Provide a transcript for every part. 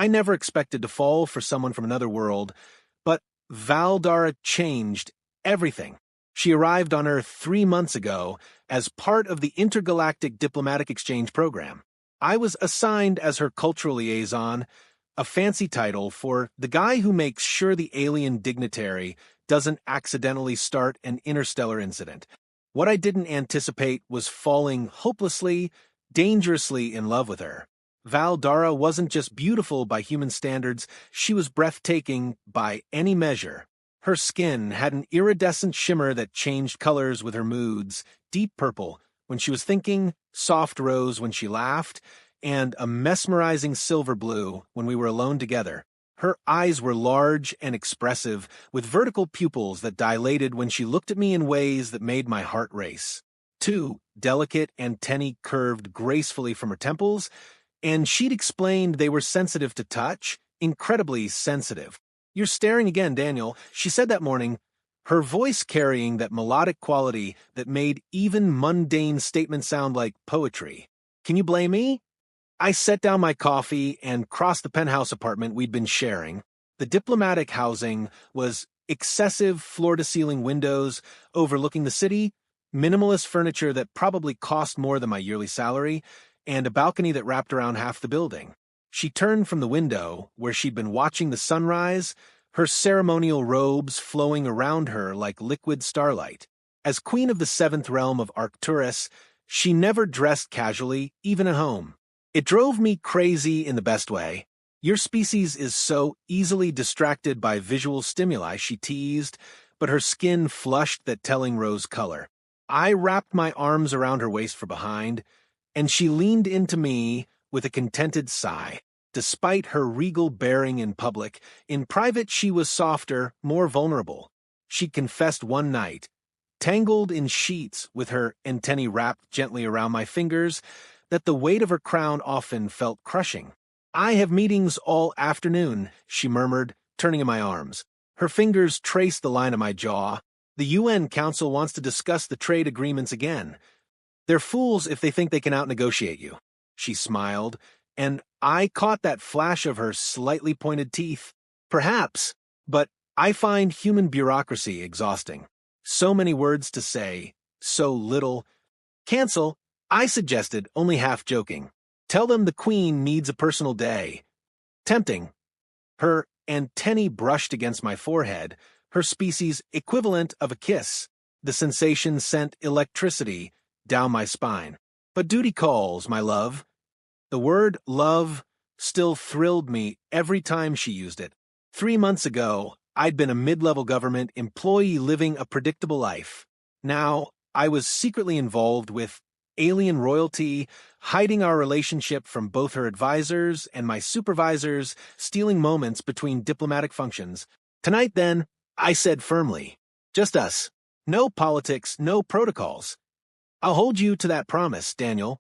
I never expected to fall for someone from another world, but Valdara changed everything. She arrived on Earth 3 months ago as part of the Intergalactic Diplomatic Exchange Program. I was assigned as her cultural liaison, a fancy title for the guy who makes sure the alien dignitary doesn't accidentally start an interstellar incident. What I didn't anticipate was falling hopelessly, dangerously in love with her. Valdara wasn't just beautiful by human standards, she was breathtaking by any measure. Her skin had an iridescent shimmer that changed colors with her moods, deep purple when she was thinking, soft rose when she laughed, and a mesmerizing silver blue when we were alone together. Her eyes were large and expressive, with vertical pupils that dilated when she looked at me in ways that made my heart race. Two delicate antennae curved gracefully from her temples, and she'd explained they were sensitive to touch, incredibly sensitive. "You're staring again, Daniel," she said that morning, her voice carrying that melodic quality that made even mundane statements sound like poetry. "Can you blame me?" I set down my coffee and crossed the penthouse apartment we'd been sharing. The diplomatic housing was excessive floor-to-ceiling windows overlooking the city, minimalist furniture that probably cost more than my yearly salary, and a balcony that wrapped around half the building. She turned from the window, where she'd been watching the sunrise, her ceremonial robes flowing around her like liquid starlight. As queen of the seventh realm of Arcturus, she never dressed casually, even at home. It drove me crazy in the best way. "Your species is so easily distracted by visual stimuli," she teased, but her skin flushed that telling rose color. I wrapped my arms around her waist from behind, and she leaned into me with a contented sigh. Despite her regal bearing in public, in private she was softer, more vulnerable. She confessed one night, tangled in sheets with her antennae wrapped gently around my fingers, that the weight of her crown often felt crushing. "I have meetings all afternoon," she murmured, turning in my arms. Her fingers traced the line of my jaw. "The UN Council wants to discuss the trade agreements again. They're fools if they think they can out-negotiate you." She smiled, and I caught that flash of her slightly pointed teeth. "Perhaps, but I find human bureaucracy exhausting. So many words to say, so little." "Cancel," I suggested, only half joking. "Tell them the Queen needs a personal day." Tempting. Her antennae brushed against my forehead, her species equivalent of a kiss. The sensation sent electricity down my spine. "But duty calls, my love." The word love still thrilled me every time she used it. 3 months ago, I'd been a mid-level government employee living a predictable life. Now, I was secretly involved with alien royalty, hiding our relationship from both her advisors and my supervisors, stealing moments between diplomatic functions. "Tonight, then," I said firmly. "Just us. No politics, no protocols." "I'll hold you to that promise, Daniel."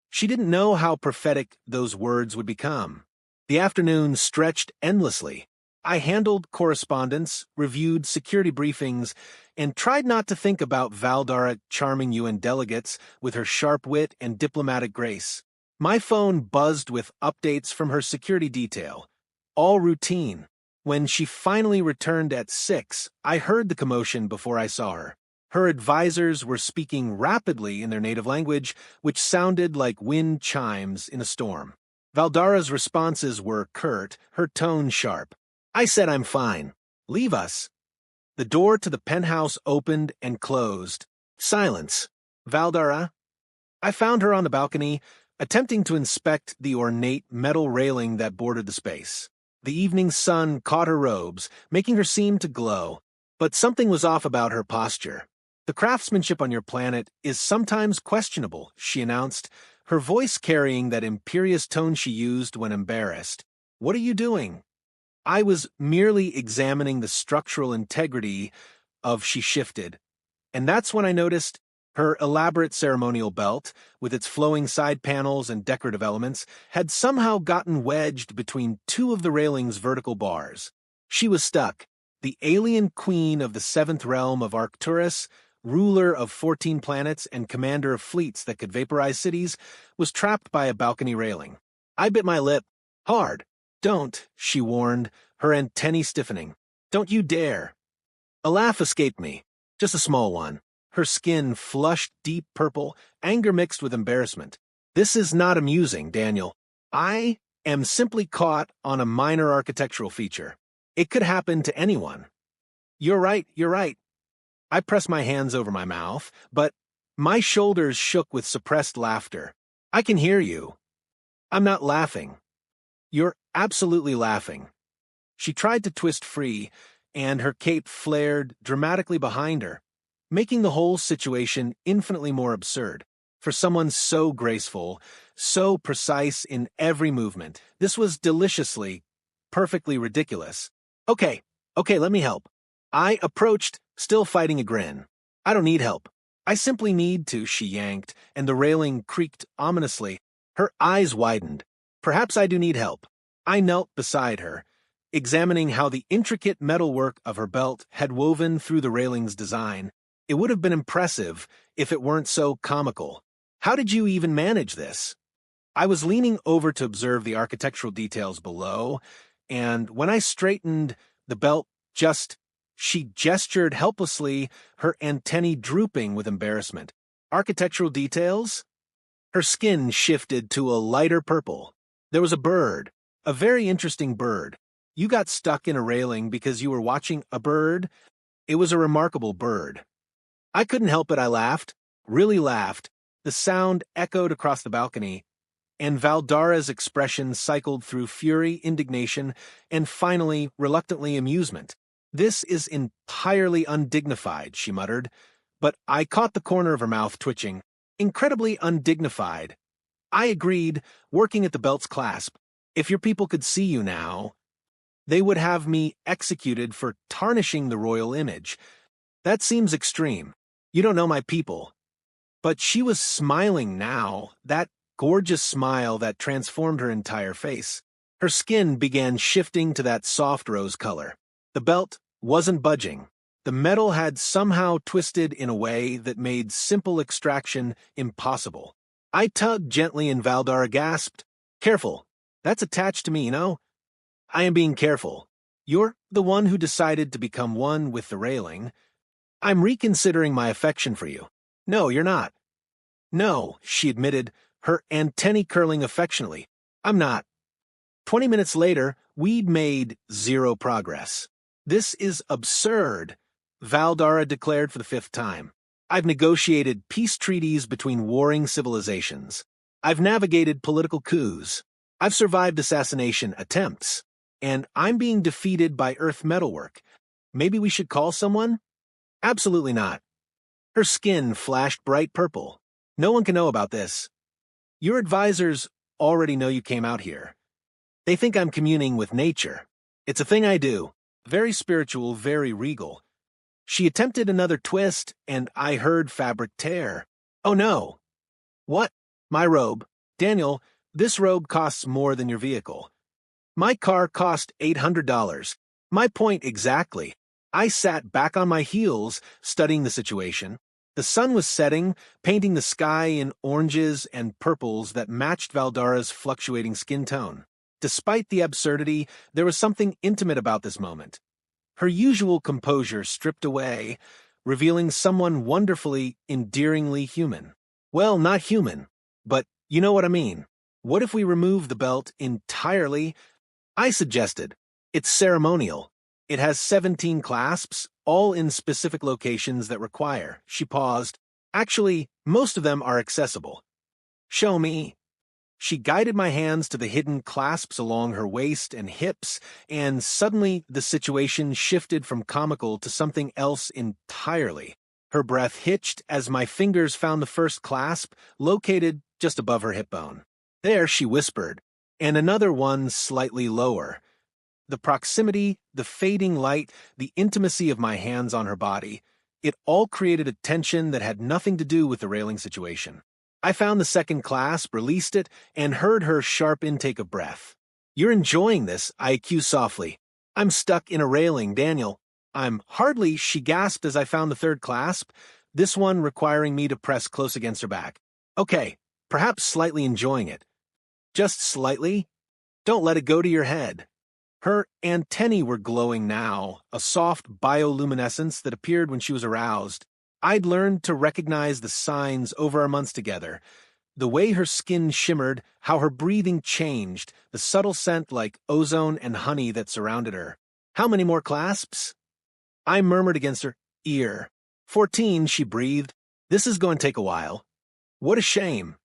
She didn't know how prophetic those words would become. The afternoon stretched endlessly. I handled correspondence, reviewed security briefings, and tried not to think about Valdara charming UN delegates with her sharp wit and diplomatic grace. My phone buzzed with updates from her security detail, all routine. When she finally returned at 6, I heard the commotion before I saw her. Her advisors were speaking rapidly in their native language, which sounded like wind chimes in a storm. Valdara's responses were curt, her tone sharp. I said I'm fine. "Leave us." The door to the penthouse opened and closed. Silence. "Valdara?" I found her on the balcony, attempting to inspect the ornate metal railing that bordered the space. The evening sun caught her robes, making her seem to glow. But something was off about her posture. "The craftsmanship on your planet is sometimes questionable," she announced, her voice carrying that imperious tone she used when embarrassed. "What are you doing?" I was merely examining the structural integrity of she shifted, and that's when I noticed her elaborate ceremonial belt, with its flowing side panels and decorative elements, had somehow gotten wedged between two of the railing's vertical bars. She was stuck. The alien queen of the seventh realm of Arcturus, ruler of 14 planets and commander of fleets that could vaporize cities, was trapped by a balcony railing. I bit my lip. Hard. Don't, she warned, her antennae stiffening. Don't you dare. A laugh escaped me, just a small one. Her skin flushed deep purple, anger mixed with embarrassment. This is not amusing, Daniel. I am simply caught on a minor architectural feature. It could happen to anyone. You're right, you're right. I pressed my hands over my mouth, but my shoulders shook with suppressed laughter. I can hear you. I'm not laughing. You're absolutely laughing. She tried to twist free, and her cape flared dramatically behind her, making the whole situation infinitely more absurd. For someone so graceful, so precise in every movement, this was deliciously, perfectly ridiculous. Okay, let me help. I approached, still fighting a grin. I don't need help. I simply need to, she yanked, and the railing creaked ominously. Her eyes widened. Perhaps I do need help. I knelt beside her, examining how the intricate metalwork of her belt had woven through the railing's design. It would have been impressive if it weren't so comical. How did you even manage this? I was leaning over to observe the architectural details below, and when I straightened, the belt she gestured helplessly, her antennae drooping with embarrassment. Architectural details? Her skin shifted to a lighter purple. There was a bird, a very interesting bird. You got stuck in a railing because you were watching a bird? It was a remarkable bird. I couldn't help it, I laughed, really laughed. The sound echoed across the balcony, and Valdara's expression cycled through fury, indignation, and finally, reluctantly, amusement. This is entirely undignified, she muttered, but I caught the corner of her mouth twitching. Incredibly undignified. I agreed, working at the belt's clasp. If your people could see you now, they would have me executed for tarnishing the royal image. That seems extreme. You don't know my people. But she was smiling now, that gorgeous smile that transformed her entire face. Her skin began shifting to that soft rose color. The belt wasn't budging. The metal had somehow twisted in a way that made simple extraction impossible. I tugged gently and Valdara gasped, "Careful. That's attached to me, you know? I am being careful. You're the one who decided to become one with the railing. I'm reconsidering my affection for you." "No, you're not." "No," she admitted, her antennae curling affectionately. "I'm not." 20 minutes later, we'd made zero progress. "This is absurd," Valdara declared for the 5th time. "I've negotiated peace treaties between warring civilizations. I've navigated political coups. I've survived assassination attempts. And I'm being defeated by Earth metalwork. Maybe we should call someone?" "Absolutely not." Her skin flashed bright purple. "No one can know about this. Your advisors already know you came out here. They think I'm communing with nature. It's a thing I do. Very spiritual, very regal." She attempted another twist, and I heard fabric tear. "Oh no." "What?" "My robe. Daniel, this robe costs more than your vehicle. My car cost $800. My point exactly." I sat back on my heels, studying the situation. The sun was setting, painting the sky in oranges and purples that matched Valdara's fluctuating skin tone. Despite the absurdity, there was something intimate about this moment. Her usual composure stripped away, revealing someone wonderfully, endearingly human. Well, not human, but you know what I mean. What if we remove the belt entirely? I suggested. It's ceremonial. It has 17 clasps, all in specific locations that require. She paused. Actually, most of them are accessible. "Show me." She guided my hands to the hidden clasps along her waist and hips, and suddenly the situation shifted from comical to something else entirely. Her breath hitched as my fingers found the first clasp, located just above her hip bone. "There," she whispered, and another one slightly lower. The proximity, the fading light, the intimacy of my hands on her body, it all created a tension that had nothing to do with the railing situation. I found the second clasp, released it, and heard her sharp intake of breath. "You're enjoying this," I accused softly. "I'm stuck in a railing, Daniel." "I'm hardly," she gasped as I found the third clasp, this one requiring me to press close against her back. "Okay, perhaps slightly enjoying it." "Just slightly?" Don't let it go to your head. Her antennae were glowing now, a soft bioluminescence that appeared when she was aroused. I'd learned to recognize the signs over our months together. The way her skin shimmered, how her breathing changed, the subtle scent like ozone and honey that surrounded her. How many more clasps? I murmured against her ear. 14, she breathed. This is going to take a while. What a shame.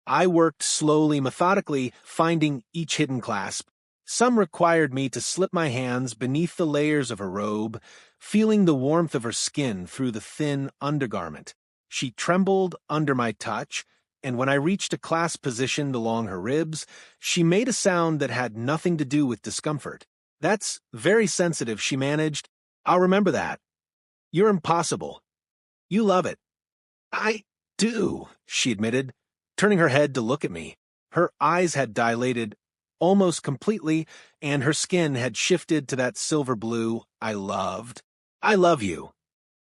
I worked slowly, methodically, finding each hidden clasp. Some required me to slip my hands beneath the layers of her robe, feeling the warmth of her skin through the thin undergarment. She trembled under my touch, and when I reached a clasp positioned along her ribs, she made a sound that had nothing to do with discomfort. That's very sensitive, she managed. I'll remember that. You're impossible. You love it. I do, she admitted, turning her head to look at me. Her eyes had dilated almost completely, and her skin had shifted to that silver blue I loved. I love you.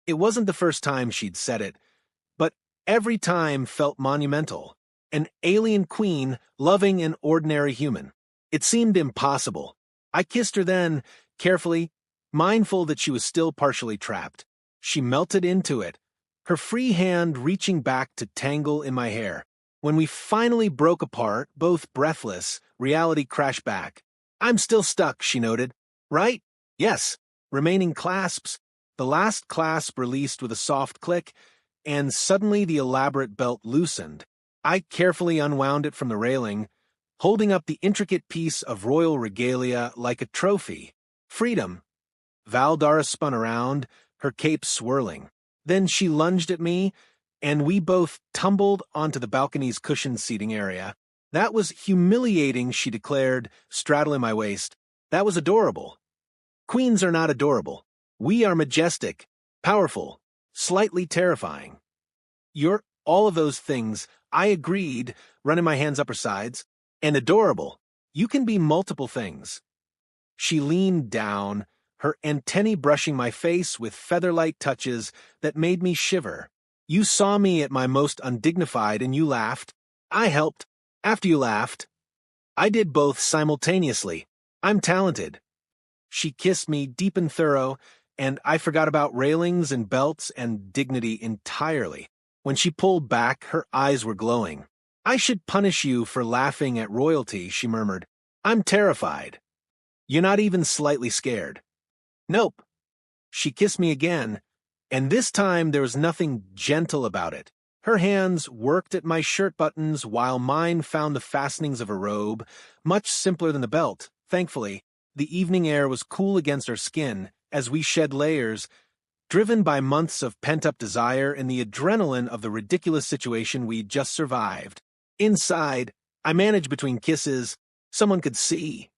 It wasn't the first time she'd said it, but every time felt monumental. An alien queen loving an ordinary human. It seemed impossible. I kissed her then, carefully, mindful that she was still partially trapped. She melted into it, her free hand reaching back to tangle in my hair. When we finally broke apart, both breathless, reality crashed back. I'm still stuck, she noted. Right? Yes. Remaining clasps. The last clasp released with a soft click, and suddenly the elaborate belt loosened. I carefully unwound it from the railing, holding up the intricate piece of royal regalia like a trophy. Freedom. Valdara spun around, her cape swirling. Then she lunged at me, and we both tumbled onto the balcony's cushioned seating area. That was humiliating, she declared, straddling my waist. That was adorable. Queens are not adorable. We are majestic, powerful, slightly terrifying. You're all of those things, I agreed, running my hands up her sides. And adorable. You can be multiple things. She leaned down, her antennae brushing my face with feather-light touches that made me shiver. You saw me at my most undignified and you laughed. I helped. After you laughed. I did both simultaneously. I'm talented. She kissed me deep and thorough, and I forgot about railings and belts and dignity entirely. When she pulled back, her eyes were glowing. I should punish you for laughing at royalty, she murmured. I'm terrified. You're not even slightly scared. Nope. She kissed me again, and this time there was nothing gentle about it. Her hands worked at my shirt buttons while mine found the fastenings of her robe, much simpler than the belt, thankfully. The evening air was cool against our skin as we shed layers, driven by months of pent-up desire and the adrenaline of the ridiculous situation we'd just survived. Inside, I managed between kisses. Someone could see.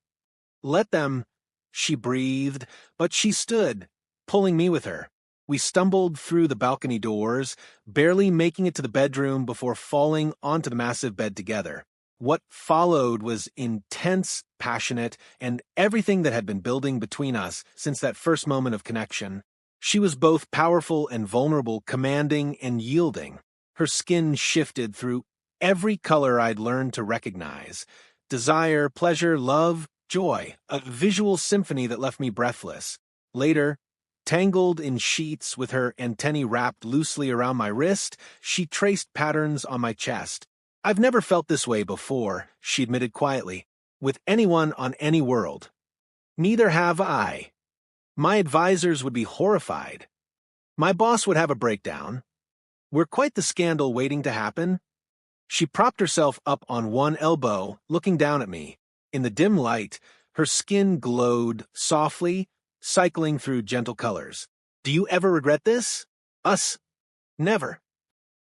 Let them, she breathed, but she stood, pulling me with her. We stumbled through the balcony doors, barely making it to the bedroom before falling onto the massive bed together. What followed was intense, passionate, and everything that had been building between us since that first moment of connection. She was both powerful and vulnerable, commanding and yielding. Her skin shifted through every color I'd learned to recognize. Desire, pleasure, love, joy, a visual symphony that left me breathless. Later, tangled in sheets with her antennae wrapped loosely around my wrist, she traced patterns on my chest. I've never felt this way before, she admitted quietly, with anyone on any world. Neither have I. My advisors would be horrified. My boss would have a breakdown. We're quite the scandal waiting to happen. She propped herself up on one elbow, looking down at me. In the dim light, her skin glowed softly, cycling through gentle colors. Do you ever regret this? Us? Never.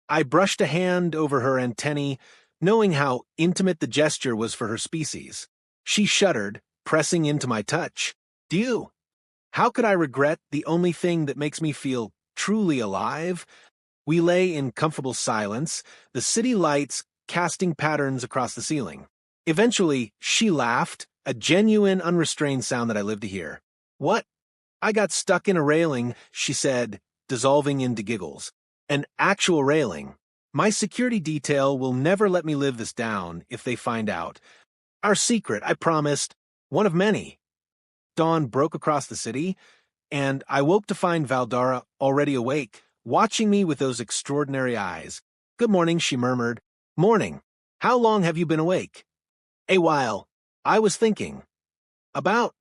I brushed a hand over her antennae, knowing how intimate the gesture was for her species. She shuddered, pressing into my touch. Do you? How could I regret the only thing that makes me feel truly alive? We lay in comfortable silence, the city lights casting patterns across the ceiling. Eventually, she laughed, a genuine, unrestrained sound that I lived to hear. What? I got stuck in a railing, she said, dissolving into giggles. An actual railing. My security detail will never let me live this down if they find out. Our secret, I promised. One of many. Dawn broke across the city, and I woke to find Valdara already awake, watching me with those extraordinary eyes. Good morning, she murmured. Morning. How long have you been awake? A while. I was thinking. About.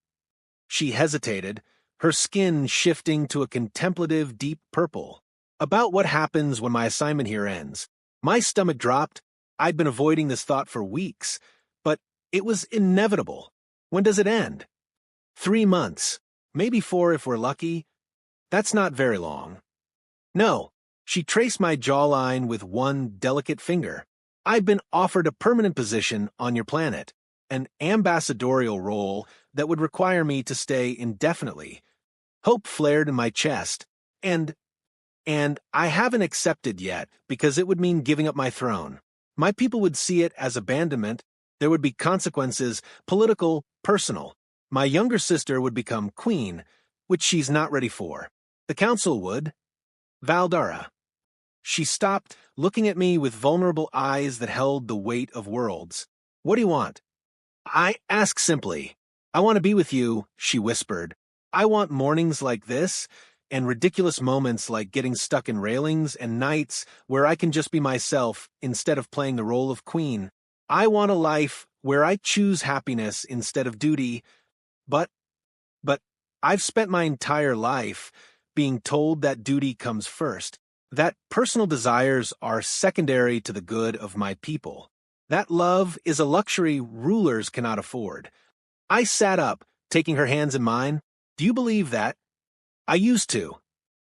She hesitated, her skin shifting to a contemplative deep purple. About what happens when my assignment here ends. My stomach dropped. I'd been avoiding this thought for weeks, but it was inevitable. When does it end? 3 months. Maybe 4 if we're lucky. That's not very long. No. She traced my jawline with one delicate finger. I've been offered a permanent position on your planet, an ambassadorial role that would require me to stay indefinitely. Hope flared in my chest, and I haven't accepted yet because it would mean giving up my throne. My people would see it as abandonment. There would be consequences, political, personal. My younger sister would become queen, which she's not ready for. The council would. Valdara. She stopped, looking at me with vulnerable eyes that held the weight of worlds. What do you want? I ask simply. I want to be with you, she whispered. I want mornings like this, and ridiculous moments like getting stuck in railings and nights where I can just be myself instead of playing the role of queen. I want a life where I choose happiness instead of duty, but I've spent my entire life being told that duty comes first, that personal desires are secondary to the good of my people, that love is a luxury rulers cannot afford. I sat up, taking her hands in mine. Do you believe that? I used to.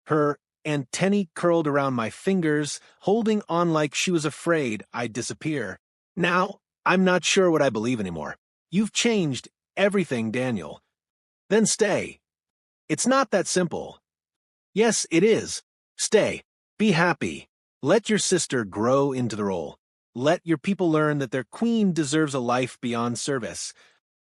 Her antennae curled around my fingers, holding on like she was afraid I'd disappear. Now, I'm not sure what I believe anymore. You've changed everything, Daniel. Then stay. It's not that simple. Yes, it is. Stay. Be happy. Let your sister grow into the role. Let your people learn that their queen deserves a life beyond service.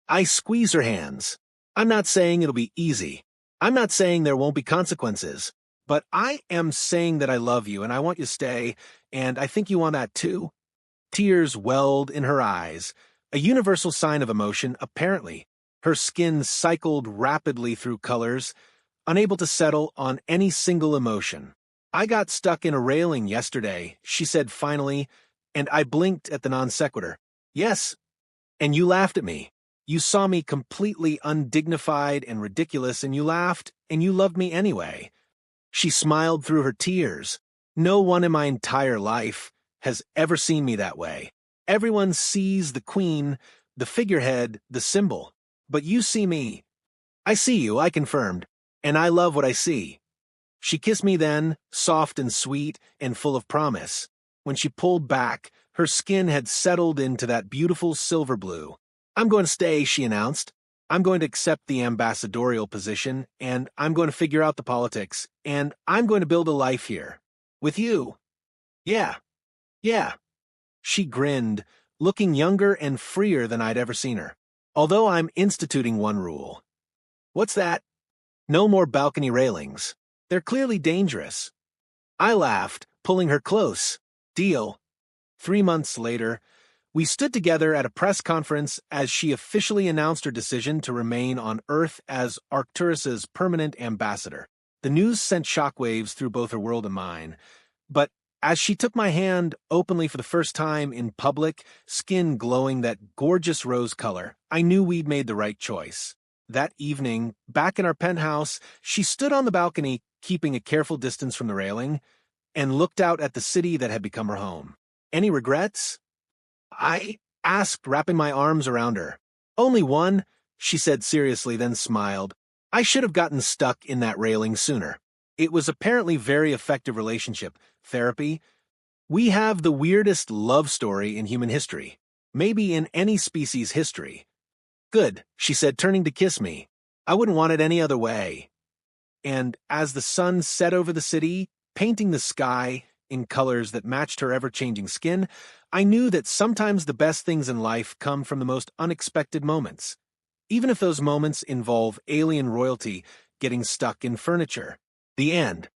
I squeeze her hands. I'm not saying it'll be easy. I'm not saying there won't be consequences. But I am saying that I love you and I want you to stay, and I think you want that too. Tears welled in her eyes, a universal sign of emotion, apparently. Her skin cycled rapidly through colors, unable to settle on any single emotion. I got stuck in a railing yesterday, she said finally, and I blinked at the non sequitur. Yes, and you laughed at me. You saw me completely undignified and ridiculous, and you laughed, and you loved me anyway. She smiled through her tears. No one in my entire life has ever seen me that way. Everyone sees the queen, the figurehead, the symbol. But you see me. I see you, I confirmed, and I love what I see. She kissed me then, soft and sweet and full of promise. When she pulled back, her skin had settled into that beautiful silver blue. I'm going to stay, she announced. I'm going to accept the ambassadorial position, and I'm going to figure out the politics, and I'm going to build a life here. With you. Yeah. She grinned, looking younger and freer than I'd ever seen her. Although I'm instituting one rule. What's that? No more balcony railings. They're clearly dangerous. I laughed, pulling her close. Deal. 3 months later, we stood together at a press conference as she officially announced her decision to remain on Earth as Arcturus's permanent ambassador. The news sent shockwaves through both her world and mine. But as she took my hand openly for the first time in public, skin glowing that gorgeous rose color, I knew we'd made the right choice. That evening, back in our penthouse, she stood on the balcony, keeping a careful distance from the railing, and looked out at the city that had become her home. Any regrets? I asked, wrapping my arms around her. Only one, she said seriously, then smiled. I should have gotten stuck in that railing sooner. It was apparently very effective relationship, therapy. We have the weirdest love story in human history, maybe in any species' history. Good, she said, turning to kiss me. I wouldn't want it any other way. And as the sun set over the city, painting the sky in colors that matched her ever-changing skin, I knew that sometimes the best things in life come from the most unexpected moments, even if those moments involve alien royalty getting stuck in furniture. The end.